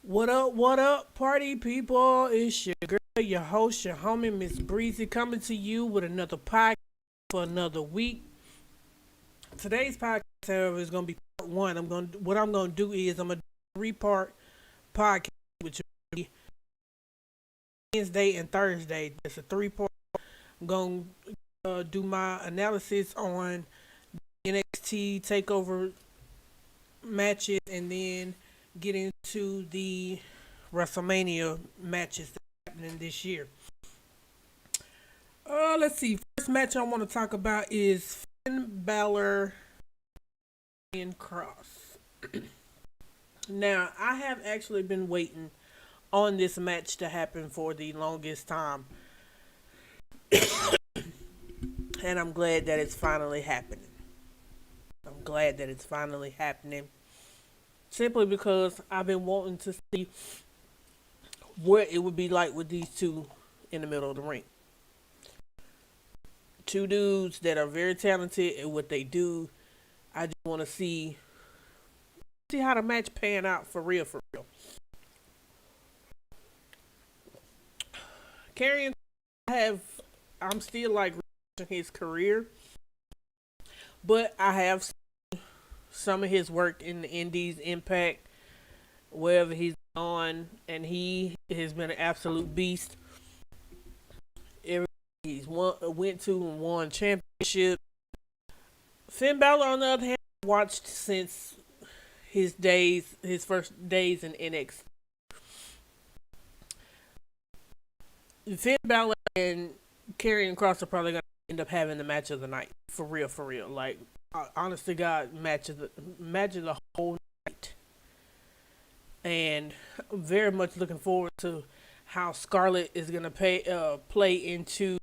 What up, party people? It's your girl, your host, your homie, Miss Breezy, coming to you with another podcast for another week. Today's podcast, however, is gonna be part one. What I'm gonna do is I'm gonna do a three-part podcast, which will be Wednesday and Thursday. It's a three-part. I'm gonna do my analysis on NXT Takeover matches, and then get into the WrestleMania matches that are happening this year. Let's see. First match I want to talk about is Finn Balor and Cross. Now, I have actually been waiting on this match to happen for the longest time, and I'm glad that it's finally happening. I'm glad that it's finally happening. Simply because I've been wanting to see what it would be like with these two in the middle of the ring. Two dudes that are very talented at what they do. I just want to see how the match pan out for real, for real. Karrion, I'm still like researching his career, but I have seen some of his work in the Indies, Impact, wherever he's on, and he has been an absolute beast. Went to and won championship. Finn Balor, on the other hand, I watched since his first days in NXT. Finn Balor and Karrion Kross are probably gonna end up having the match of the night, for real, for real. Like, honest to God, match of the whole night. And I'm very much looking forward to how Scarlett is gonna play into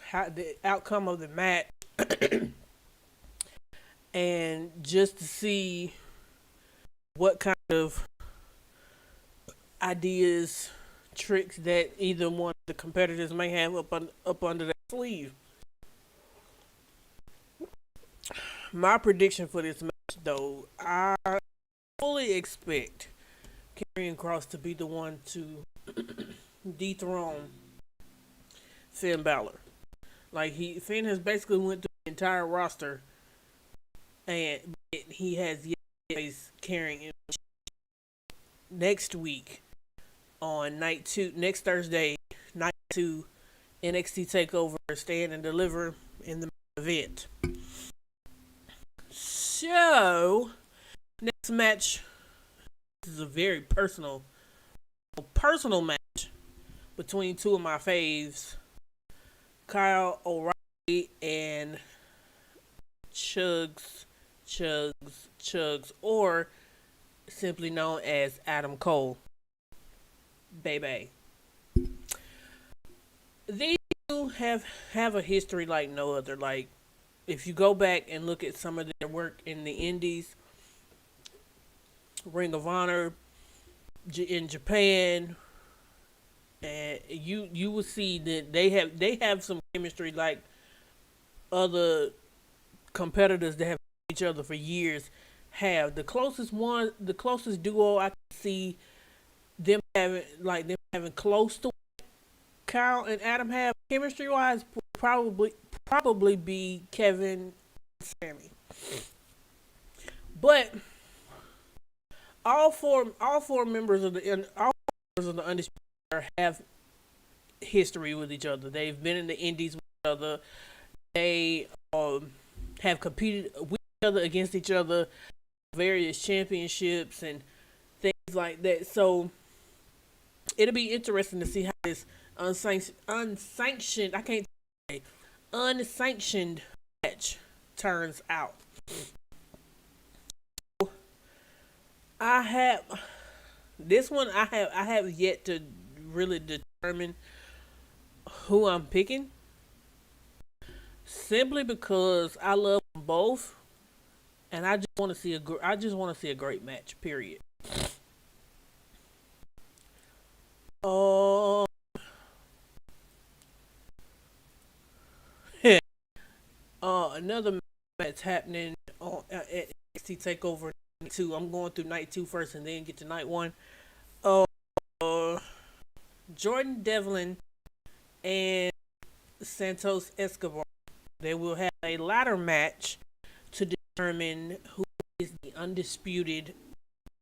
how the outcome of the match, and just to see what kind of ideas, tricks that either one of the competitors may have up under their sleeve. My prediction for this match, though, I fully expect Karrion Kross to be the one to dethrone Finn Balor. Like, Finn has basically went through the entire roster, and he has yet to face Karrion next week on night two, next Thursday, night two, NXT Takeover, Stand and Deliver in the event. So, next match, this is a very personal match between two of my faves, Kyle O'Reilly and Chugs, or simply known as Adam Cole. Baby. These two have a history like no other. Like, if you go back and look at some of their work in the Indies, Ring of Honor, in Japan, and you will see that they have some chemistry like other competitors that have each other for years have. The closest duo I can see them having close to Kyle and Adam have chemistry wise probably be Kevin and Sammy. But all four members of the Undisputed have history with each other. They've been in the Indies with each other. They have competed with each other, against each other, various championships and things like that. So it'll be interesting to see how this unsanctioned I can't say unsanctioned match turns out. I have this one. I have yet to really determine who I'm picking, simply because I love them both, and I just want to see a great match. Period. Oh, another match that's happening at NXT Takeover Night 2. I'm going through night 2 first, and then get to night 1. Jordan Devlin and Santos Escobar. They will have a ladder match to determine who is the undisputed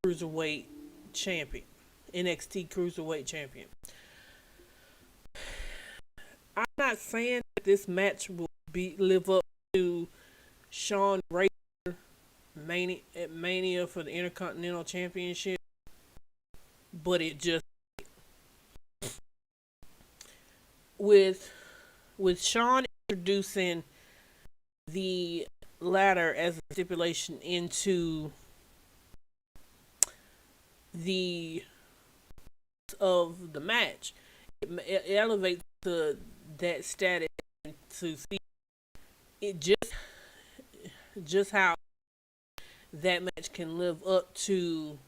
cruiserweight champion, NXT cruiserweight champion. I'm not saying that this match will live up to Sean Razor Mania for the Intercontinental Championship, but it just with Sean introducing the ladder as a stipulation into the of the match, it elevates that status to see it just how that match can live up to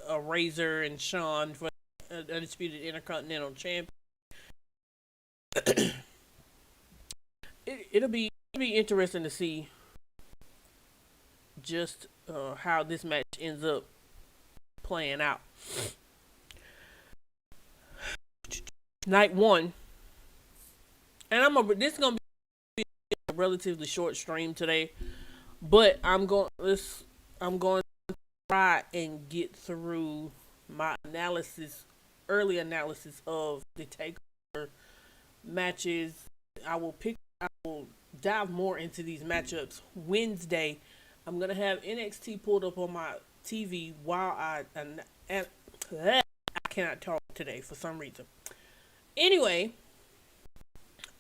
a Razor and Sean for undisputed Intercontinental Champion. It'll be interesting to see just how this match ends up playing out. Night one, and this is gonna be a relatively short stream today, but I'm going to try and get through my early analysis of the takeover matches. I will dive more into these matchups Wednesday. I'm gonna have NXT pulled up on my TV while I cannot talk today for some reason. Anyway,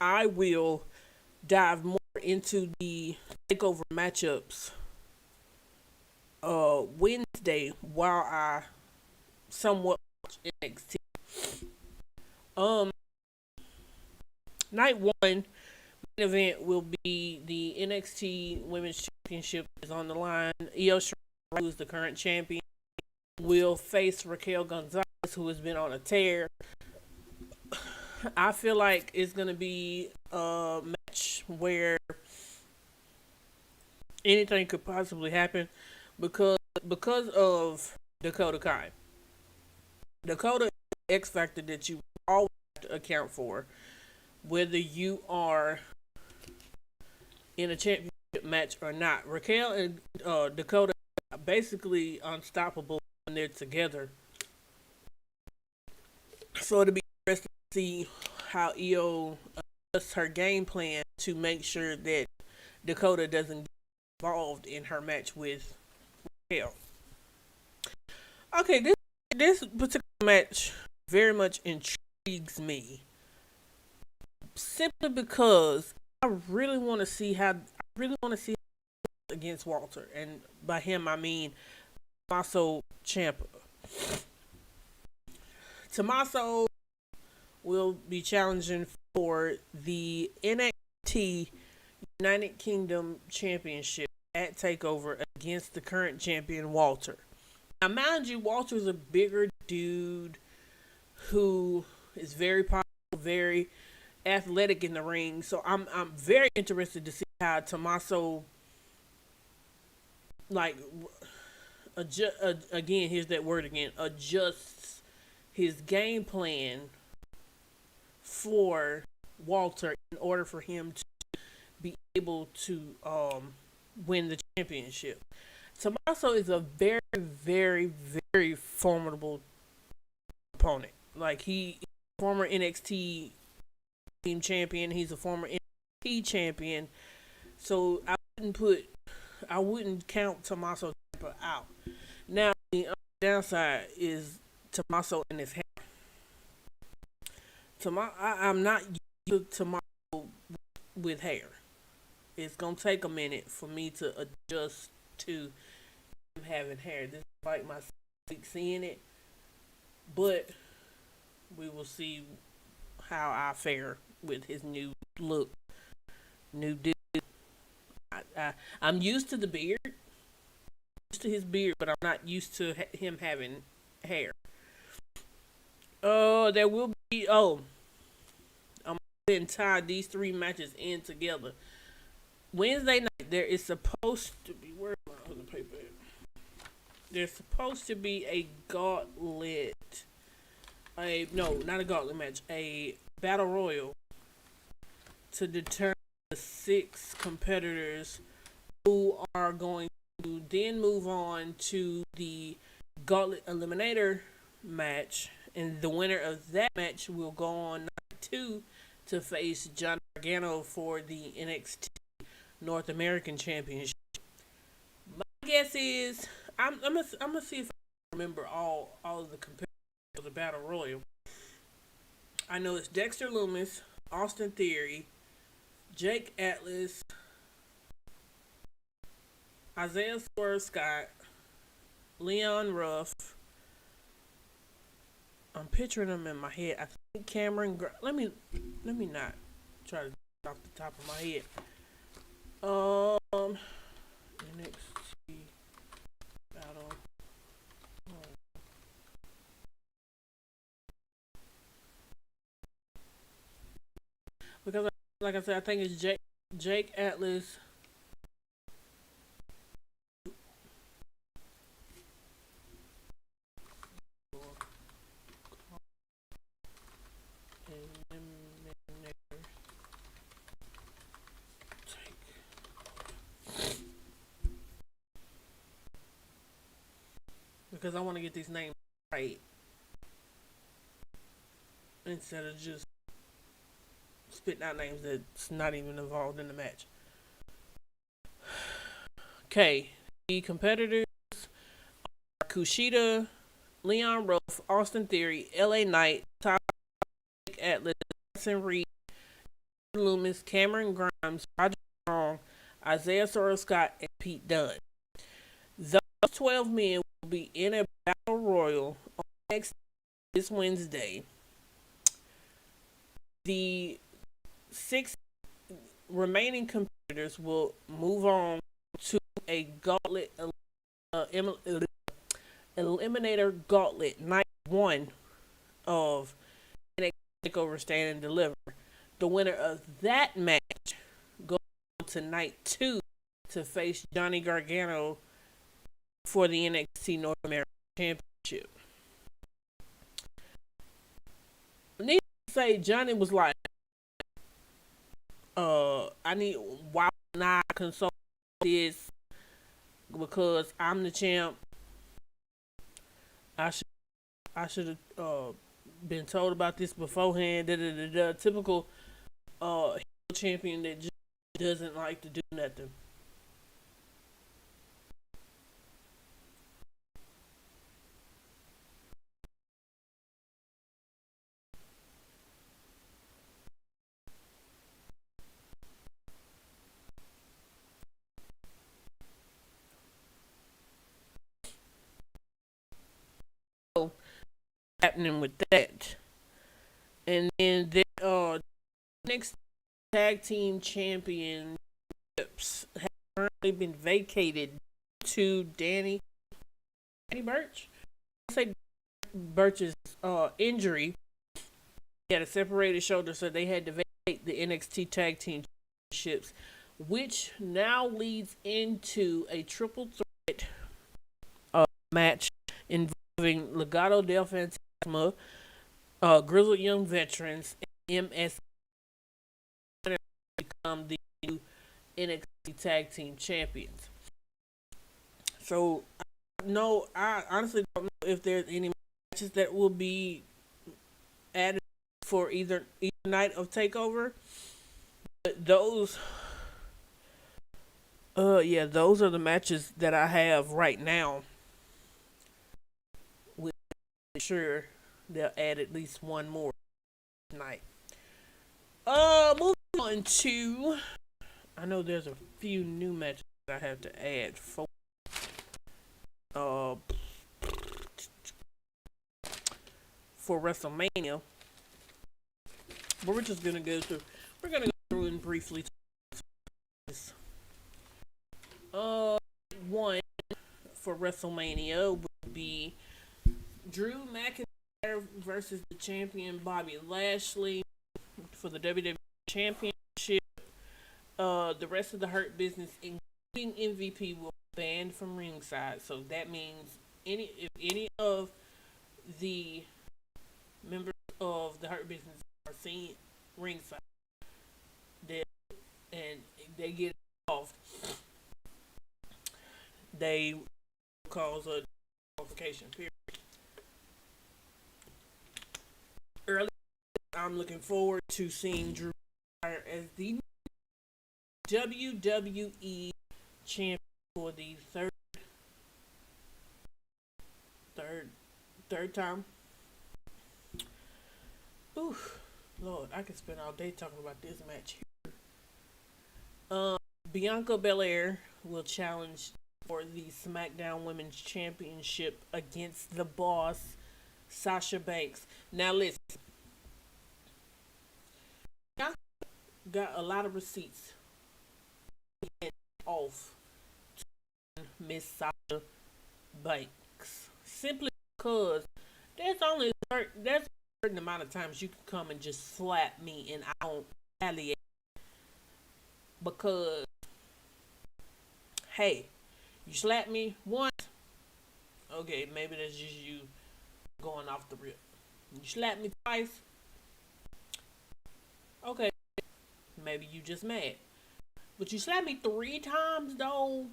I will dive more into the takeover matchups Wednesday while I somewhat watch NXT. Night one main event will be the NXT Women's Championship is on the line. Io Shirai, who is the current champion, will face Raquel Gonzalez, who has been on a tear. I feel like it's going to be a match where anything could possibly happen because of Dakota Kai. Dakota is the X factor that you always have to account for, whether you are in a championship match or not. Raquel and Dakota are basically unstoppable when they're together. So it'll be interesting to see how Io adjusts her game plan to make sure that Dakota doesn't get involved in her match with Raquel. Okay, this particular match very much intrigues me, simply because I really want to see against Walter, and by him I mean Tommaso Ciampa. Tommaso will be challenging for the NXT United Kingdom Championship at TakeOver against the current champion Walter. Now, mind you, Walter's a bigger dude who is very powerful, very athletic in the ring. So I'm very interested to see how Tommaso, like, again, here's that word again, adjusts his game plan for Walter in order for him to be able to win the championship. Tommaso is a very, very, very formidable opponent. Like, he's a former NXT team champion. He's a former NXT champion. So I wouldn't count Tommaso Ciampa out. Now, the downside is Tommaso and his hair. I'm not used to Tommaso with hair. It's gonna take a minute for me to adjust to him having hair. This is like my week seeing it, but we will see how I fare with his new look, new dude. I'm used to the beard, used to his beard, but I'm not used to him having hair. There will be. I'm going to tie these three matches in together. Wednesday night, there is supposed to be. Where am I on the paper at? There's supposed to be a gauntlet a no, not a gauntlet match, a battle royal to determine the 6 competitors who are going to then move on to the gauntlet eliminator match, and the winner of that match will go on night 2 to face Johnny Gargano for the NXT North American Championship. My guess is I'm gonna see if I remember all of the competitors of the Battle Royal. I know it's Dexter Lumis, Austin Theory, Jake Atlas, Isaiah Swerve Scott, Leon Ruff. I'm picturing them in my head. I think let me not try to off the top of my head. NXT battle. Because like I said, I think it's Jake Atlas. Because I want to get these names right instead of just spitting out names that's not even involved in the match. Okay, the competitors are Kushida, Leon Ruff, Austin Theory, LA Knight, Top Atlas, Jason Reed, Loomis, Cameron Grimes, Roger Strong, Isaiah Swerve Scott, and Pete Dunne. Those 12 men will be in a battle royal on next this Wednesday. The 6 remaining competitors will move on to a gauntlet eliminator gauntlet night 1 of NXT Takeover Stand and Deliver. The winner of that match goes on to night 2 to face Johnny Gargano for the NXT North American Championship. Needless to say, Johnny was like, why not consult this? Because I'm the champ. I should have been told about this beforehand. Typical champion that just doesn't like to do nothing. So, happening with that, and then the next tag team championships have currently been vacated to Danny Burch. I say Burch's injury. He had a separated shoulder, so they had to vacate the NXT tag team championships, which now leads into a triple threat match involving Legado del Fantasma, Grizzled Young Veterans, and MS become the new NXT Tag Team Champions. So, no, I honestly don't know if there's any matches that will be added for either night of Takeover. But those are the matches that I have right now. With sure they'll add at least one more tonight. Moving on to, I know there's a few new matches that I have to add for WrestleMania, but we're just gonna go through. We're gonna go through and briefly. One for WrestleMania would be Drew McIntyre versus the champion Bobby Lashley for the WWE Championship. The rest of the Hurt Business, including MVP, will be banned from ringside. So that means if any of the members of the Hurt Business are seen ringside. They, and they get involved. They cause a qualification period. Early, I'm looking forward to seeing Drew as the WWE champion for the third third time. Ooh, Lord, I could spend all day talking about this match. Bianca Belair will challenge for the SmackDown Women's Championship against the boss, Sasha Banks. Now listen, Bianca got a lot of receipts off Miss Sasha Banks simply because there's a certain amount of times you can come and just slap me and I don't retaliate because hey, you slap me once, okay, maybe that's just you going off the rip. You slap me twice, okay, maybe you just mad. But you slap me 3 times though,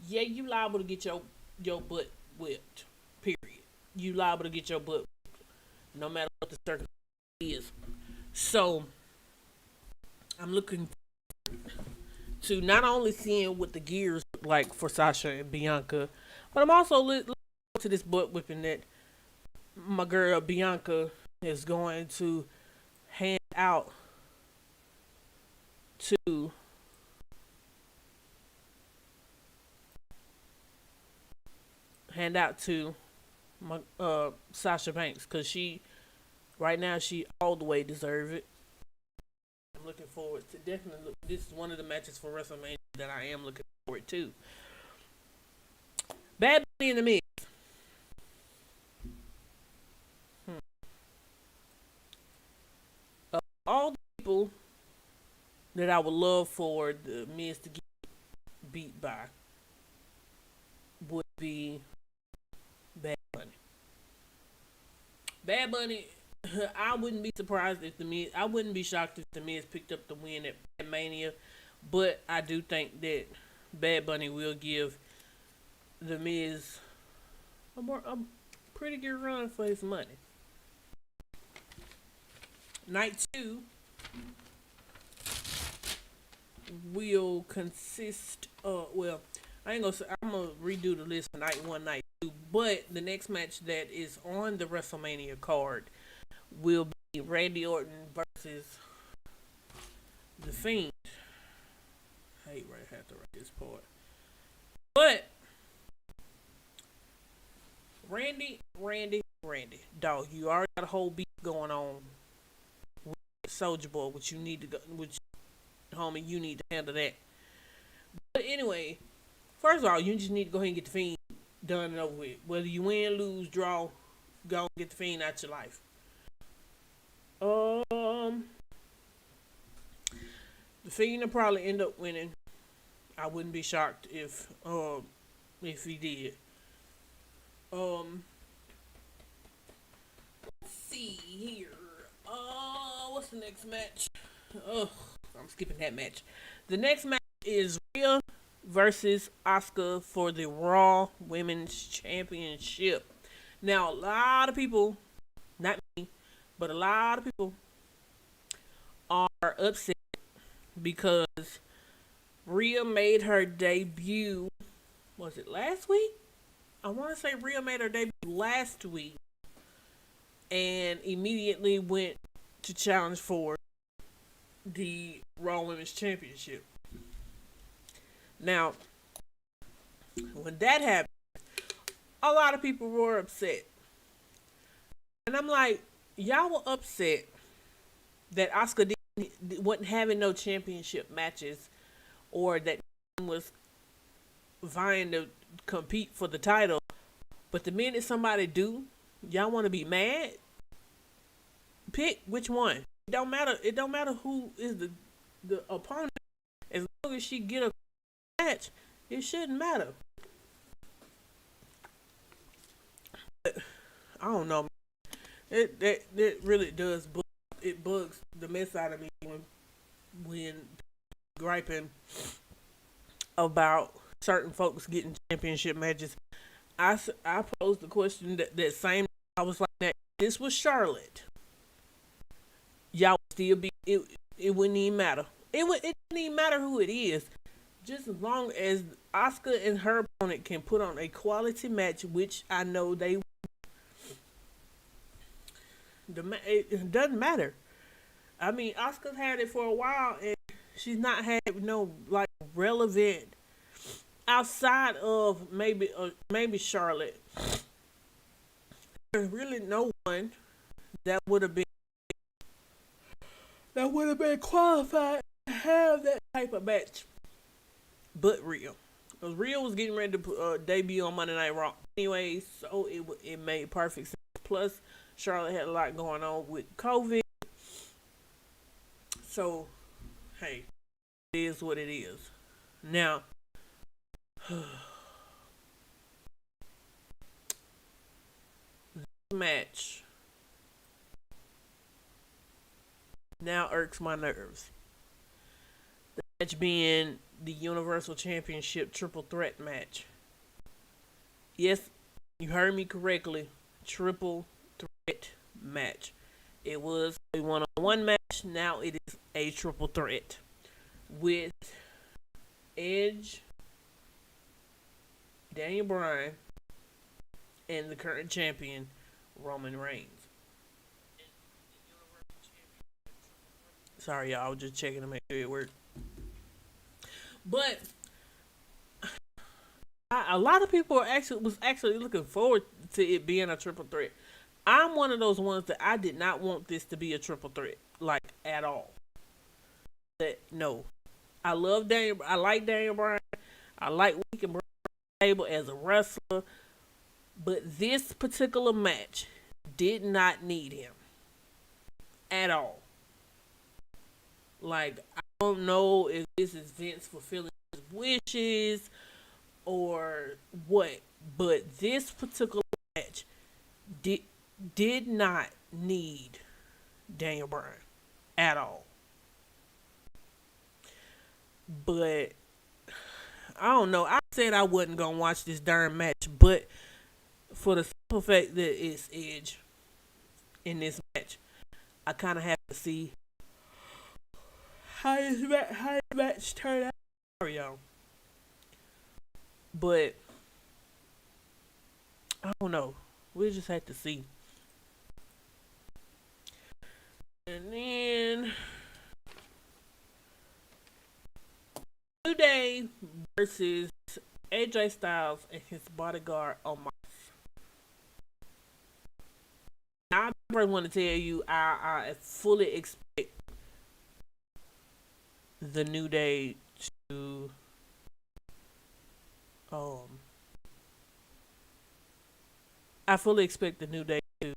yeah, you liable to get your butt whipped. Period. You liable to get your butt whipped, no matter what the circumstance is. So I'm looking to not only seeing what the gears look like for Sasha and Bianca, but I'm also looking to this butt whipping that my girl Bianca is going to hand out to my Sasha Banks because she right now she all the way deserve it. I'm looking forward to definitely this is one of the matches for WrestleMania that I am looking forward to. Bad Bunny in the mix. All the people that I would love for the Miz to get beat by would be Bad Bunny. Bad Bunny, I wouldn't be surprised if the Miz. I wouldn't be shocked if the Miz picked up the win at Mania, but I do think that Bad Bunny will give the Miz a pretty good run for his money. Night 2 will consist of I'm gonna redo the list for night 1, night 2, but the next match that is on the WrestleMania card will be Randy Orton versus The Fiend. I have to write this part. But Randy, dog, you already got a whole beef going on with Soldier Boy, which you need to go, which homie, you need to handle that. But anyway, first of all, you just need to go ahead and get the Fiend done and over with. Whether you win, lose, draw, go and get the Fiend out your life. The Fiend will probably end up winning. I wouldn't be shocked if he did. Let's see here. What's the next match? I'm skipping that match. The next match is Rhea versus Asuka for the Raw Women's Championship. Now, a lot of people, not me, but a lot of people are upset because Rhea made her debut. Was it last week? I want to say Rhea made her debut last week and immediately went to challenge for the Raw Women's Championship. Now, when that happened, a lot of people were upset. And I'm like, y'all were upset that Asuka wasn't having no championship matches or that was vying to compete for the title. But the minute somebody do, y'all want to be mad? Pick which one. It don't matter who is the opponent. As long as she get a match, it shouldn't matter. But, I don't know. It really does. It bugs the mess out of me when griping about certain folks getting championship matches. I posed the question that same. I was like that. This was Charlotte. Y'all would still be. It wouldn't even matter. It didn't even matter who it is. Just as long as Oscar and her opponent can put on a quality match, which I know they. It doesn't matter. I mean, Oscar's had it for a while, and she's not had no like relevant outside of maybe Charlotte. There's really no one that would have been qualified to have that type of match. But Rhea, because Rhea was getting ready to debut on Monday Night Raw anyway, so it made perfect sense. Plus, Charlotte had a lot going on with COVID, so hey, it is what it is. Now, this match now irks my nerves. The match being the Universal Championship Triple Threat match. Yes, you heard me correctly. Triple Threat match. It was a one-on-one match. Now it is a triple threat with Edge, Daniel Bryan, and the current champion Roman Reigns. Sorry, y'all. I was just checking to make sure it worked. But a lot of people was actually looking forward to it being a triple threat. I'm one of those ones that I did not want this to be a triple threat, like at all. That no, I love Daniel. I like Daniel Bryan. I like we can bring the table as a wrestler, but this particular match did not need him at all. Like I don't know if this is Vince fulfilling his wishes or what, but this particular match did did not need Daniel Bryan at all. But I don't know. I said I wasn't gonna watch this darn match, but for the simple fact that it's Edge in this match, I kind of have to see how this match turned out. Sorry, y'all, but I don't know. We just had to see. And then New Day versus AJ Styles and his bodyguard Omar. Now, I first want to tell you, I fully expect the New Day to um I fully expect the New Day to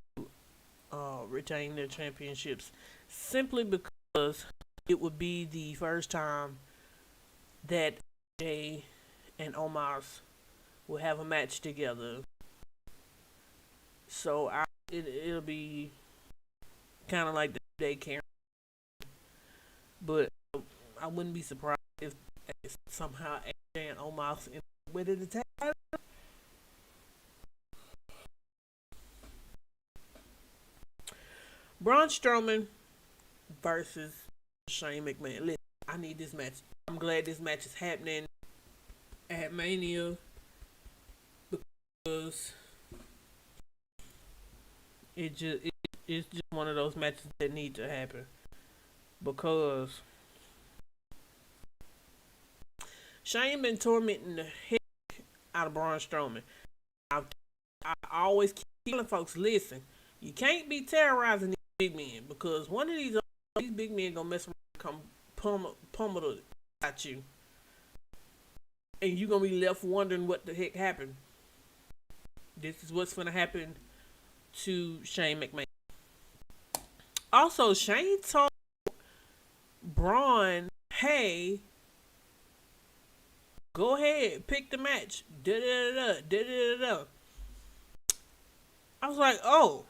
retain their championships simply because it would be the first time that Jay and Omos will have a match together. So it'll be kind of like the Day Karen, but I wouldn't be surprised if somehow AJ and Omos end up with it attack. Braun Strowman versus Shane McMahon. Listen, I need this match. I'm glad this match is happening at Mania because it's just one of those matches that need to happen because Shane been tormenting the heck out of Braun Strowman. I, I always keep telling folks, listen, you can't be terrorizing these big men because one of these big men gonna mess around and come pummel at you, and you gonna be left wondering what the heck happened. This is what's gonna happen to Shane McMahon. Also, Shane told Braun, "Hey, go ahead, pick the match." Da da da da da da. I was like, "Oh."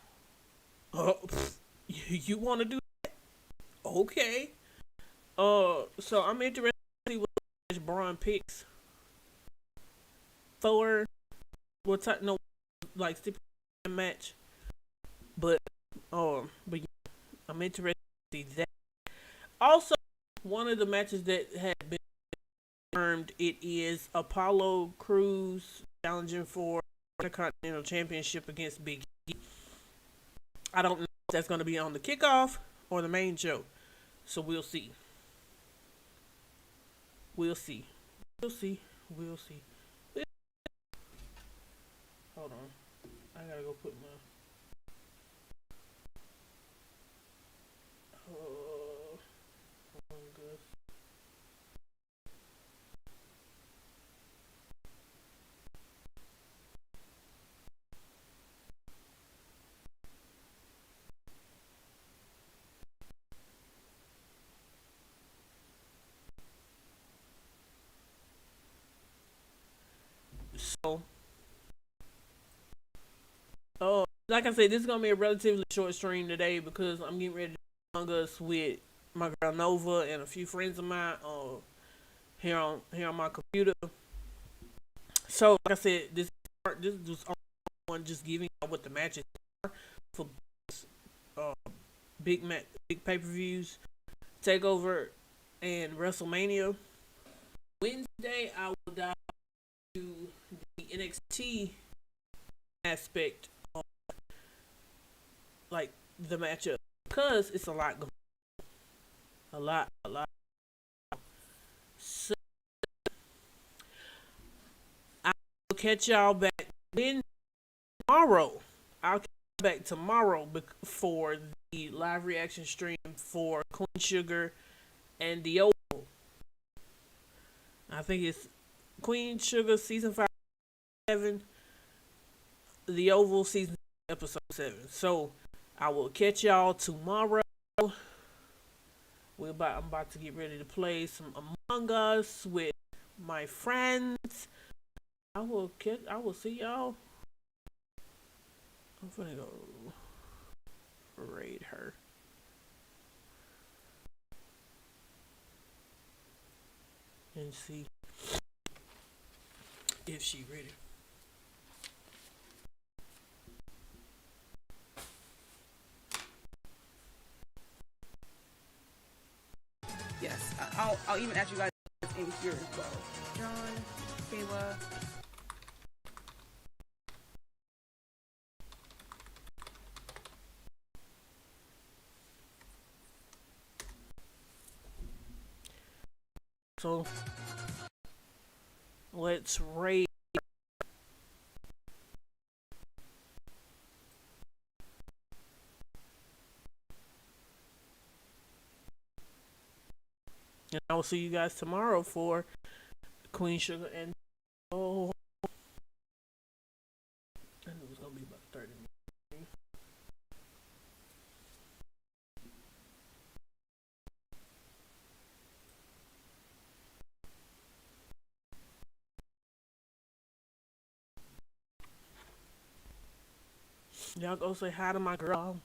You want to do okay? So I'm interested to see what Braun picks for what type no like stipulation match, but but yeah, I'm interested to see that. Also, one of the matches that had been confirmed, it is Apollo Crews challenging for the Intercontinental Championship against Big E. I don't know if that's going to be on the kickoff or the main show, so we'll see. We'll see. We'll see. We'll see. Hold on. I gotta go put my. Uh, so, like I said, this is gonna be a relatively short stream today because I'm getting ready to hang us with my girl Nova and a few friends of mine. Here on my computer. So, like I said, this was on just giving out what the matches are for uh, big pay per views, Takeover, and WrestleMania. Wednesday, I will dive to the NXT aspect of like the matchup because it's a lot, a lot. So I will catch y'all back then tomorrow. I'll catch y'all back tomorrow for the live reaction stream for Queen Sugar and the Oval. I think it's Queen Sugar season 5, 7, the Oval season episode 7. So I will catch y'all tomorrow. I'm about to get ready to play some Among Us with my friends. I will see y'all. I'm gonna go raid her and see if she ready. Yes, I'll even ask you guys in here as well. John, Kayla. So let's raid. And I will see you guys tomorrow for Queen Sugar and oh, I knew it was gonna be about 30 minutes. Y'all go say hi to my girl.